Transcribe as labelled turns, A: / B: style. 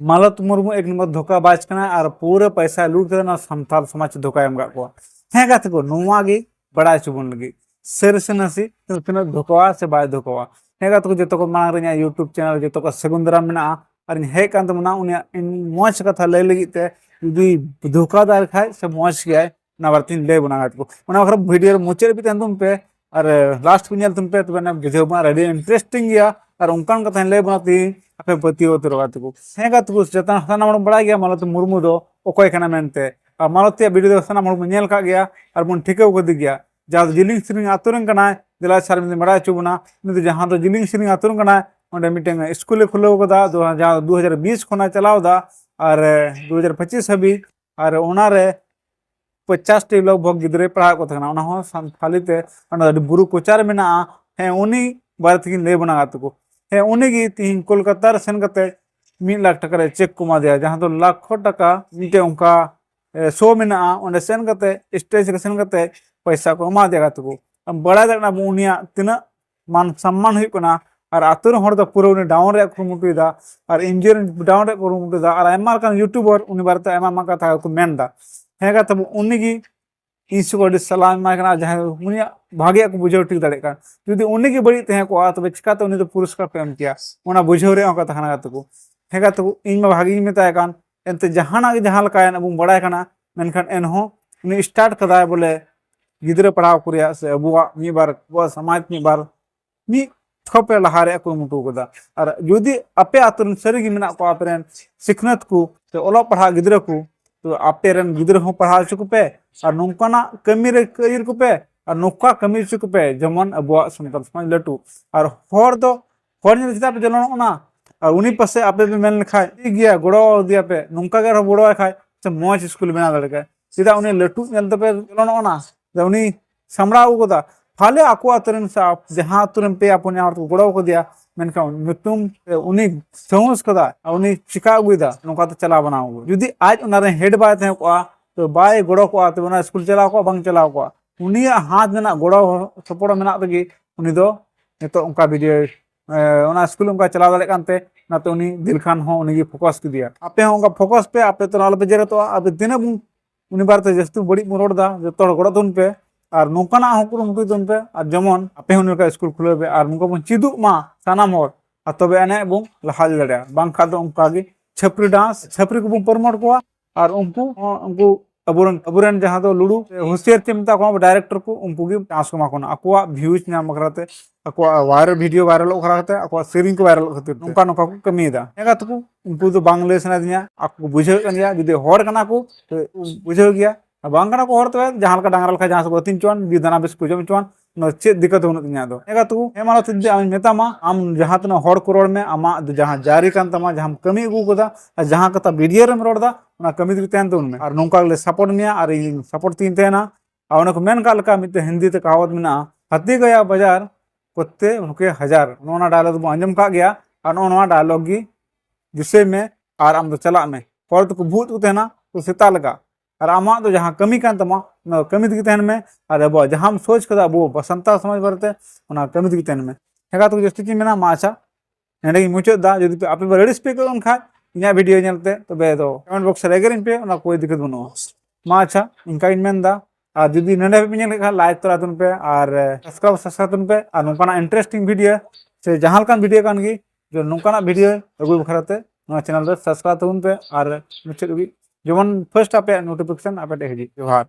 A: मालत मुर्मू एक नंबर धोखाबाज कना और पूरे पैसा लूट कर सानताल समाज धोखा एम को हे गाते को नोवा गे बड़ा चुबन लगी सर से नसी तना धोखा से बाय धोखा हे गाते को जतो को मांग रे यूट्यूब चैनल जतो को सगुंदरा मेना और हे कांत मना उनिया इन मौज कथा लय लगी ते यदि धोखादार खाय से मौज गया ना बारतीन ले बना गात को ओना खर वीडियो मुचे भी तंदुम पे और लास्ट को नेल तुम पे तो ना वीडियो बना रेडी इंटरेस्टिंग गया और उनकान कथा ले बनाती आपे पतियो तो गातको हे गातको जता साना मण बड़ा गया मालत मुर्मू दो ओकोय कना मेनते और मालती वीडियो साना मण नेल का गया और बन ठिकाव कर गया जहाँ जिलिंग सिरिंग आतुरन कना दिला सार में बड़ा चुबना नि जहाँ तो जिलिंग सिरिंग आतुरन कना ओंडे मिटेंग स्कूल खुलव कदा जहाँ 2020 खना चलाव दा और 2025 हाबी और ओनारे 50 टी लगभग गिद्रे पढ़ा को थकना ओना हो संथाली ते ओना बुरु कोचार मेना हे उनी बार तकिन ले बना गात को हे उनी गी तीन कोलकाता रे सेन कते 1 लाख टका रे चेक कुमा दिया जहाँ तो लाखों टका मिटे उनका शो मेना ओंडे सेन कते स्टेज रे सेन कते पैसा को एमा दिया गात को बड़ा दना उनिया तिना मान सम्मान हुई कना और आतुर हर द पूरा उनी डाउन रे कुमुटुदा और इंजियर डाउन रे कुमुटुदा और एमा कान यूट्यूबर उनी बारते एमा मा कथा को मेनदा हेगा तब उनी गी इस को सलाम मा कना जहां उनी भागे को बुझाव ठीक दाड़े का यदि उनी गी बड़ी तहे को तबे चिका तो उनी तो पुरस्कार को एम किया ओना बुझाव रे का तखना तको हेगा तब इन मा भागी मेता कान एनते जहाना गे जहां लका अब बड़ा कना मेनखान एनहो उनी स्टार्ट कदा बोले गिद्रे पढ़ाव कुरिया से अबुआ मी बार वो समाज मी बार मी थोपे लहारे को मुटु कदा और यदि आपे आतुन सरीगी मेना को आपरेन सिखनत को तो ओला पढ़ा गिद्रे को तो आपेरन गिद्रे हो पढ़ा चुक पे और नोंकाना कमी रे कइर को पे और नोका कमी चुक पे जेमन अबुआ संताल समाज लटू और हर दो हर नि चिता पे जलन ओना और उनी पासे आपे पे मेन लिखा गया गोड़ो दिया पे नोंका गे गोड़ो खाय से मौज स्कूल बना लड़का सीधा उनी लटू नेल पे जलन ओना उनी सामड़ा उगदा फाले आको आतरन सा जहां आतरन पे अपन यार तो गोड़ो को दिया मेनका मितुम उनी समझ कदा उनी चिका गुदा नोका तो चला बनाओ यदि आज उनारे हेड बाय थे को तो बाय गोड़ो को तो उना स्कूल चलाओ को बंग चलाओ को उनी हाथ में गोड़ो सपोर्ट मेना तगी उनी दो नितो उनका वीडियो उना स्कूल उनका चला दाले कानते ना तो उनी दिलखान हो उनी फोकस की दिया आपे हो उनका फोकस पे आपे तो नाल पे जरे तो अब दिने उनी बार ते जस्तु बड़ी मुरोड़दा जतो गोड़ो तुन पे और नौकाना मुटु तुन पे और जमन आपे उनका स्कूल खुले पे और उनको चिदु मा सानाम हर और तबे एने बुं लहा दाड़िया बांग खा दो उनका गे छपरी डांस छपरी को बुं प्रमोट को और उनको अबुरन जहां तो लुडू होशियार चिमता को डायरेक्टर को उनको गे डांस को माकोना अकोआ व्यूज नाम बखराते अकोआ वायरल वीडियो वायरल बखराते अकोआ सीरिंग को वायरल खातिर उनका नोका को कमीदा हेगा तो उनको तो बांग्लादेश सना दिया आपको बुझे कनिया यदि हर कना को बुझे गया बांगना को हर तो जहां का डांगरल खा जहां से बतिन चोन बिदाना बेस को जम चोन न चेक दिक्कत होन तिया दो हेगा तो हे मानो तिदे आम मेतामा आम जहां तना हर को रोड में आमा जहां जारी कान तमा जहां कमी अगू कदा जहां कता वीडियो रे रोड दा ना कमी दि तेन तो उनमें और नोंका ले सपोर्ट मिया और सपोर्ट तीन तेना और उनको मेन का लका मिते हिंदी ते कहावत मिना हाथी गया बाजार कुत्ते उनके हजार नोना डायलॉग बो अंजम का गया और नोना डायलॉग गी जिसे में और आम तो चला में और तो भूत उतेना तो सीता लगा और आमा तो जहाँ कमी कान तमा न कमी दी तहन में और अब जहाँ हम सोच कदा वो बसंता समझ बरते ओना कमी दी तहन में हेगा तो जस्ती की मेना माचा नेडे मुचाद दा जदि आपे रेडी स्पीक कर खा इना वीडियो नेलते तबे तो कमेंट बॉक्स रे गेरिन पे ओना कोई दिक्कत बनो माचा इनका इन मेन दा और जदि नेडे पे नेल खा लाइक तरा तुन पे और सब्सक्राइब तुन पे और नोकाना इंटरेस्टिंग वीडियो से जहाँ कान वीडियो कान गी जो नोकाना वीडियो अगु बखराते ना चैनल रे सब्सक्राइब तुन पे और मुचाद भी जेमन फर्स्ट आपे नोटिफिकेशन आपे हजी जोहार।